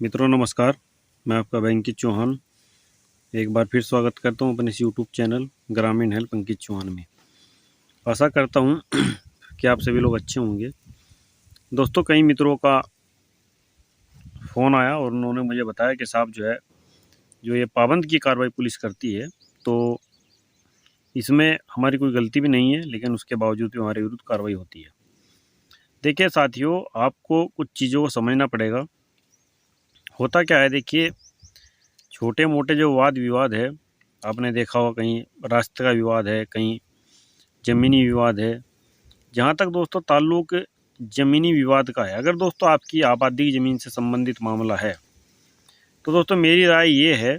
मित्रों नमस्कार। मैं आपका भाई अंकित चौहान एक बार फिर स्वागत करता हूं अपने इस यूट्यूब चैनल ग्रामीण हेल्प अंकित चौहान में। आशा करता हूं कि आप सभी लोग अच्छे होंगे। दोस्तों, कई मित्रों का फ़ोन आया और उन्होंने मुझे बताया कि साहब जो ये पाबंद की कार्रवाई पुलिस करती है, तो इसमें हमारी कोई गलती भी नहीं है, लेकिन उसके बावजूद भी हमारे विरुद्ध कार्रवाई होती है। देखिए साथियों, आपको कुछ चीज़ों को समझना पड़ेगा। होता क्या है, देखिए छोटे मोटे जो वाद विवाद है, आपने देखा होगा कहीं रास्ते का विवाद है, कहीं ज़मीनी विवाद है। जहाँ तक दोस्तों ताल्लुक ज़मीनी विवाद का है, अगर दोस्तों आपकी आबादी की ज़मीन से संबंधित मामला है, तो दोस्तों मेरी राय ये है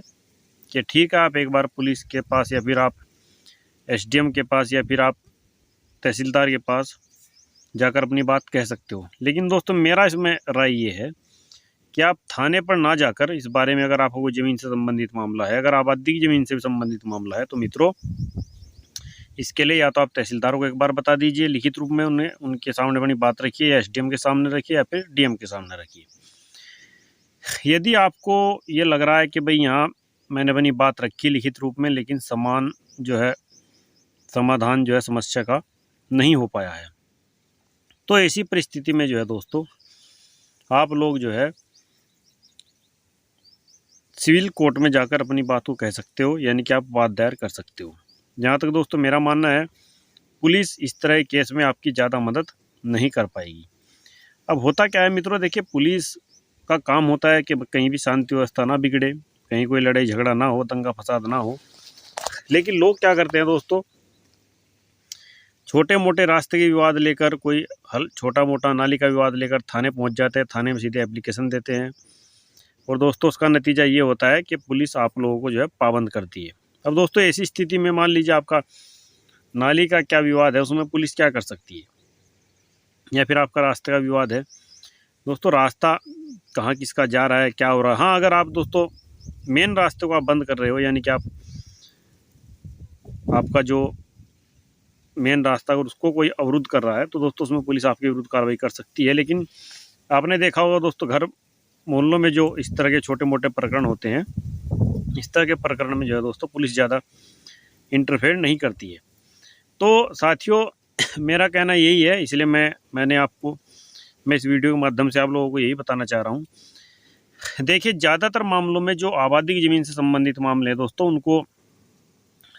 कि ठीक है, आप एक बार पुलिस के पास या फिर आप एसडीएम के पास या फिर आप तहसीलदार के पास जाकर अपनी बात कह सकते हो। लेकिन दोस्तों मेरा इसमें राय ये है कि आप थाने पर ना जाकर इस बारे में, अगर आपको ज़मीन से संबंधित मामला है, अगर आबादी की ज़मीन से संबंधित मामला है, तो मित्रों इसके लिए या तो आप तहसीलदारों को एक बार बता दीजिए लिखित रूप में, उन्हें उनके सामने अपनी बात रखिए, या एसडीएम के सामने रखिए या फिर डीएम के सामने रखिए। यदि आपको ये लग रहा है कि भाई यहाँ मैंने अपनी बात रखी लिखित रूप में, लेकिन समाधान समस्या का नहीं हो पाया है, तो ऐसी परिस्थिति में दोस्तों आप लोग सिविल कोर्ट में जाकर अपनी बात को कह सकते हो, यानी कि आप वाद दायर कर सकते हो। जहाँ तक दोस्तों मेरा मानना है, पुलिस इस तरह के केस में आपकी ज़्यादा मदद नहीं कर पाएगी। अब होता क्या है मित्रों, देखिए पुलिस का काम होता है कि कहीं भी शांति व्यवस्था ना बिगड़े, कहीं कोई लड़ाई झगड़ा ना हो, दंगा फसाद ना हो। लेकिन लोग क्या करते हैं दोस्तों, छोटे मोटे रास्ते के विवाद लेकर, कोई छोटा मोटा नाली का विवाद लेकर थाने पहुँच जाते हैं, थाने में सीधे एप्लीकेशन देते हैं, और दोस्तों उसका नतीजा ये होता है कि पुलिस आप लोगों को पाबंद करती है। अब दोस्तों ऐसी स्थिति में मान लीजिए आपका नाली का क्या विवाद है, उसमें पुलिस क्या कर सकती है, या फिर आपका रास्ते का विवाद है। दोस्तों रास्ता कहाँ किसका जा रहा है, क्या हो रहा है, हाँ अगर आप दोस्तों मेन रास्ते को आप बंद कर रहे हो, यानी कि आपका जो मेन रास्ता अगर उसको कोई अवरुद्ध कर रहा है, तो दोस्तों उसमें पुलिस आपके विरुद्ध कार्रवाई कर सकती है। लेकिन आपने देखा होगा दोस्तों, घर मोहल्लों में जो इस तरह के छोटे मोटे प्रकरण होते हैं, इस तरह के प्रकरण में दोस्तों पुलिस ज़्यादा इंटरफेयर नहीं करती है। तो साथियों मेरा कहना यही है, इसलिए मैं इस वीडियो के माध्यम से आप लोगों को यही बताना चाह रहा हूँ। देखिए ज़्यादातर मामलों में जो आबादी की ज़मीन से संबंधित मामले हैं दोस्तों, उनको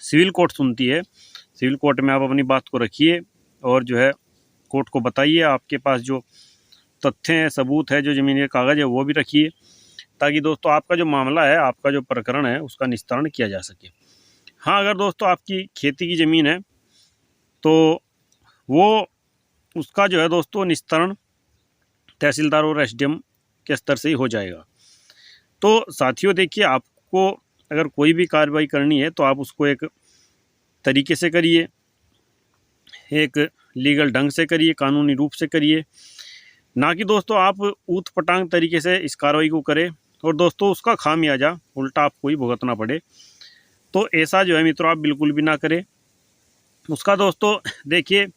सिविल कोर्ट सुनती है। सिविल कोर्ट में आप अपनी बात को रखिए और कोर्ट को बताइए, आपके पास जो तथ्य हैं, सबूत है, जो ज़मीन के कागज़ है वो भी रखिए, ताकि दोस्तों आपका जो मामला है, आपका जो प्रकरण है, उसका निस्तारण किया जा सके। हाँ अगर दोस्तों आपकी खेती की ज़मीन है, तो वो उसका दोस्तों निस्तारण तहसीलदार और एसडीएम के स्तर से ही हो जाएगा। तो साथियों देखिए, आपको अगर कोई भी कार्रवाई करनी है, तो आप उसको एक तरीके से करिए, एक लीगल ढंग से करिए, कानूनी रूप से करिए, ना कि दोस्तों आप ऊट पटांग तरीके से इस कार्रवाई को करें और दोस्तों उसका खामियाजा उल्टा आपको ही भुगतना पड़े। तो ऐसा मित्रों आप बिल्कुल भी ना करें। उसका दोस्तों देखिए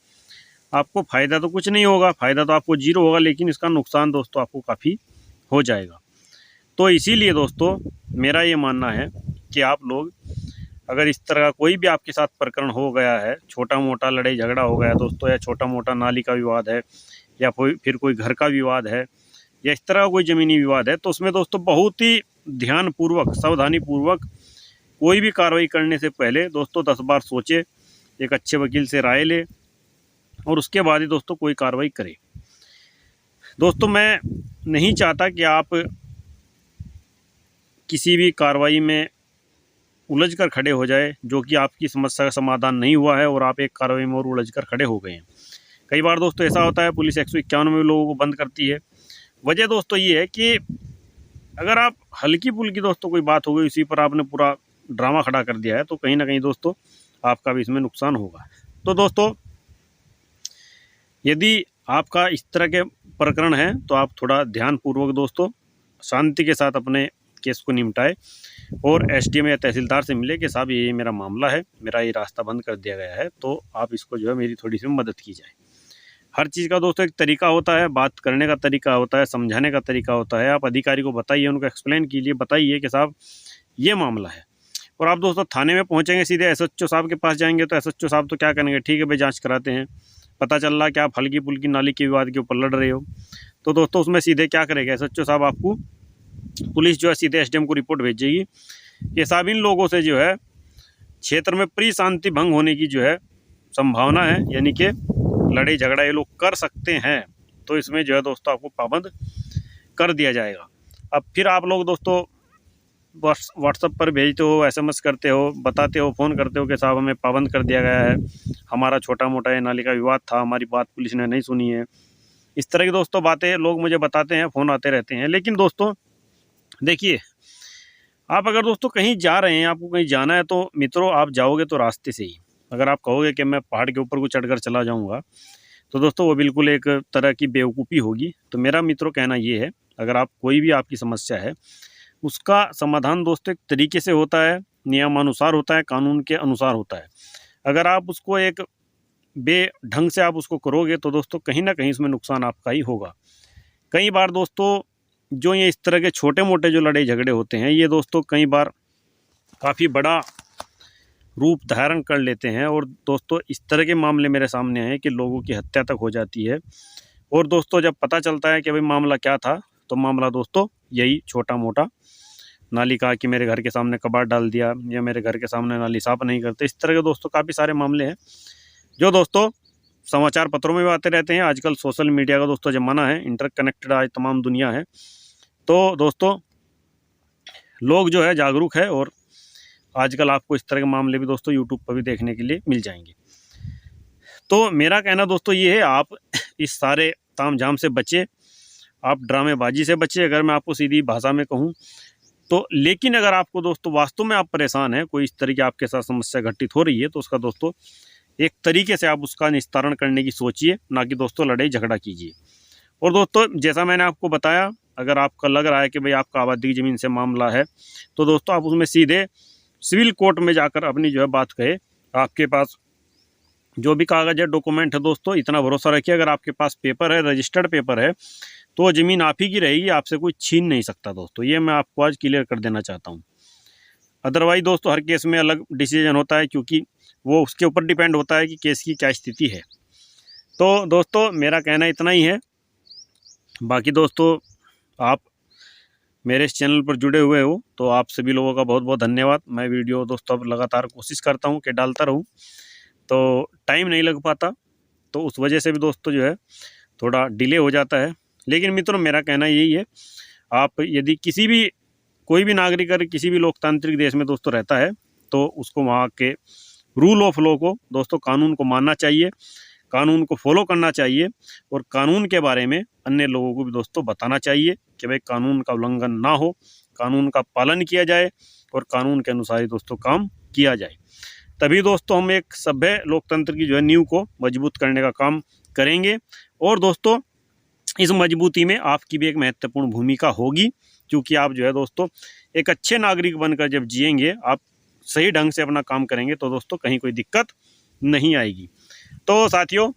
आपको फ़ायदा तो कुछ नहीं होगा, फ़ायदा तो आपको जीरो होगा, लेकिन इसका नुकसान दोस्तों आपको काफ़ी हो जाएगा। तो इसीलिए दोस्तों मेरा ये मानना है कि आप लोग अगर इस तरह का कोई भी आपके साथ प्रकरण हो गया है, छोटा मोटा लड़ाई झगड़ा हो गया दोस्तों, या छोटा मोटा नाली का विवाद है, या फिर कोई घर का विवाद है, या इस तरह का कोई ज़मीनी विवाद है, तो उसमें दोस्तों बहुत ही ध्यानपूर्वक, सावधानीपूर्वक कोई भी कार्रवाई करने से पहले दोस्तों 10 बार सोचे, एक अच्छे वकील से राय ले, और उसके बाद ही दोस्तों कोई कार्रवाई करे। दोस्तों मैं नहीं चाहता कि आप किसी भी कार्रवाई में उलझ कर खड़े हो जाए, जो कि आपकी समस्या का समाधान नहीं हुआ है, और आप एक कार्रवाई में और उलझ कर खड़े हो गए हैं। कई बार दोस्तों ऐसा होता है, पुलिस 151 में लोगों को बंद करती है। वजह दोस्तों ये है कि अगर आप हल्की फुल्की दोस्तों कोई बात हो गई, उसी पर आपने पूरा ड्रामा खड़ा कर दिया है, तो कहीं ना कहीं दोस्तों आपका भी इसमें नुकसान होगा। तो दोस्तों यदि आपका इस तरह के प्रकरण हैं, तो आप थोड़ा ध्यानपूर्वक दोस्तों शांति के साथ अपने केस को निपटाए, और एसडीएम या तहसीलदार से मिले कि साहब ये मेरा मामला है, मेरा ये रास्ता बंद कर दिया गया है, तो आप इसको मेरी थोड़ी सी मदद की जाए। हर चीज़ का दोस्तों एक तरीका होता है, बात करने का तरीका होता है, समझाने का तरीका होता है। आप अधिकारी को बताइए, उनको एक्सप्लेन कीजिए, बताइए कि साहब ये मामला है। और आप दोस्तों थाने में पहुंचेंगे, सीधे एसएचओ साहब के पास जाएंगे तो एसएचओ साहब तो क्या करेंगे, ठीक है भाई जांच कराते हैं, पता चल रहा है कि आप हल्की फुल्की नाली के विवाद के ऊपर लड़ रहे हो, तो दोस्तों उसमें सीधे क्या करेगा एसएचओ साहब, आपको पुलिस जो है सीधे एसडीएम को रिपोर्ट भेजेगी कि साहब इन लोगों से जो है क्षेत्र में प्री शांति भंग होने की जो है संभावना है, यानी कि लड़ाई झगड़ा ये लोग कर सकते हैं, तो इसमें जो है दोस्तों आपको पाबंद कर दिया जाएगा। अब फिर आप लोग दोस्तों व्हाट्सएप पर भेजते हो, एसएमएस करते हो, बताते हो, फ़ोन करते हो कि साहब हमें पाबंद कर दिया गया है, हमारा छोटा मोटा ये नाली का विवाद था, हमारी बात पुलिस ने नहीं सुनी है। इस तरह की दोस्तों बातें लोग मुझे बताते हैं, फ़ोन आते रहते हैं। लेकिन दोस्तों देखिए, आप अगर दोस्तों कहीं जा रहे हैं, आपको कहीं जाना है, तो मित्रों आप जाओगे तो रास्ते से ही। अगर आप कहोगे कि मैं पहाड़ के ऊपर को चढ़कर चला जाऊँगा, तो दोस्तों वो बिल्कुल एक तरह की बेवकूफ़ी होगी। तो मेरा मित्रों कहना ये है, अगर आप कोई भी आपकी समस्या है, उसका समाधान दोस्तों एक तरीके से होता है, नियमानुसार होता है, कानून के अनुसार होता है। अगर आप उसको एक बेढंग से आप उसको करोगे तो दोस्तों कहीं ना कहीं इसमें नुकसान आपका ही होगा। कई बार दोस्तों जो ये इस तरह के छोटे मोटे जो लड़ाई झगड़े होते हैं, ये दोस्तों कई बार काफ़ी बड़ा रूप धारण कर लेते हैं, और दोस्तों इस तरह के मामले मेरे सामने आए कि लोगों की हत्या तक हो जाती है। और दोस्तों जब पता चलता है कि भाई मामला क्या था, तो मामला दोस्तों यही छोटा मोटा नाली का कि मेरे घर के सामने कबाड़ डाल दिया, या मेरे घर के सामने नाली साफ नहीं करते, इस तरह के दोस्तों काफ़ी सारे मामले हैं जो दोस्तों समाचार पत्रों में भी आते रहते हैं। आजकल सोशल मीडिया का दोस्तों ज़माना है, इंटरकनेक्टेड आज तमाम दुनिया है, तो दोस्तों लोग जो है जागरूक है, और आजकल आपको इस तरह के मामले भी दोस्तों यूट्यूब पर भी देखने के लिए मिल जाएंगे। तो मेरा कहना दोस्तों ये है, आप इस सारे तामझाम से बचे, आप ड्रामेबाजी से बचे, अगर मैं आपको सीधी भाषा में कहूँ तो। लेकिन अगर आपको दोस्तों वास्तव में आप परेशान हैं, कोई इस तरह की आपके साथ समस्या घटित हो रही है, तो उसका दोस्तों एक तरीके से आप उसका निस्तारण करने की सोचिए, ना कि दोस्तों लड़ाई झगड़ा कीजिए। और दोस्तों जैसा मैंने आपको बताया, अगर आपका लग रहा है कि भाई आपका आबादी की ज़मीन से मामला है, तो दोस्तों आप उसमें सीधे सिविल कोर्ट में जाकर अपनी जो है बात कहे। आपके पास जो भी कागज़ है, डॉक्यूमेंट है दोस्तों, इतना भरोसा रखिए, अगर आपके पास पेपर है, रजिस्टर्ड पेपर है, तो ज़मीन आप ही की रहेगी, आपसे कोई छीन नहीं सकता दोस्तों। ये मैं आपको आज क्लियर कर देना चाहता हूँ। अदरवाइज दोस्तों हर केस में अलग डिसीजन होता है, क्योंकि वो उसके ऊपर डिपेंड होता है कि केस की क्या स्थिति है। तो दोस्तों मेरा कहना इतना ही है। बाकी दोस्तों आप मेरे इस चैनल पर जुड़े हुए हो, तो आप सभी लोगों का बहुत बहुत धन्यवाद। मैं वीडियो दोस्तों अब लगातार कोशिश करता हूँ कि डालता रहूँ, तो टाइम नहीं लग पाता, तो उस वजह से भी दोस्तों जो है थोड़ा डिले हो जाता है। लेकिन मित्रों मेरा कहना यही है, आप यदि कोई भी नागरिक अगर किसी भी लोकतांत्रिक देश में दोस्तों रहता है, तो उसको वहाँ के रूल ऑफ लॉ को दोस्तों, कानून को मानना चाहिए, कानून को फॉलो करना चाहिए, और कानून के बारे में अन्य लोगों को भी दोस्तों बताना चाहिए कि भाई कानून का उल्लंघन ना हो, कानून का पालन किया जाए, और कानून के अनुसार ही दोस्तों काम किया जाए। तभी दोस्तों हम एक सभ्य लोकतंत्र की जो है नींव को मजबूत करने का काम करेंगे। और दोस्तों इस मजबूती में आपकी भी एक महत्वपूर्ण भूमिका होगी, क्योंकि आप जो है दोस्तों एक अच्छे नागरिक बनकर जब जिएंगे, आप सही ढंग से अपना काम करेंगे, तो दोस्तों कहीं कोई दिक्कत नहीं आएगी। तो साथियों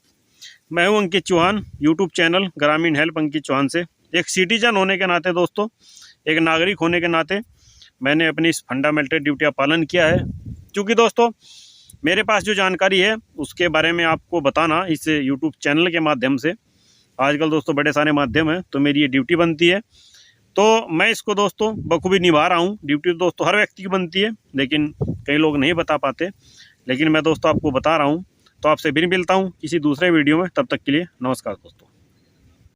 मैं हूं अंकित चौहान, यूट्यूब चैनल ग्रामीण हेल्प अंकित चौहान से। एक सिटीजन होने के नाते दोस्तों, एक नागरिक होने के नाते मैंने अपनी इस फंडामेंटल ड्यूटी का पालन किया है, क्योंकि दोस्तों मेरे पास जो जानकारी है उसके बारे में आपको बताना इस यूट्यूब चैनल के माध्यम से, आजकल दोस्तों बड़े सारे माध्यम हैं, तो मेरी ये ड्यूटी बनती है। तो मैं इसको दोस्तों बखूबी निभा रहा हूँ। ड्यूटी दोस्तों हर व्यक्ति की बनती है, लेकिन कई लोग नहीं बता पाते, लेकिन मैं दोस्तों आपको बता रहा हूँ। तो आपसे फिर मिलता हूँ किसी दूसरे वीडियो में, तब तक के लिए नमस्कार दोस्तों।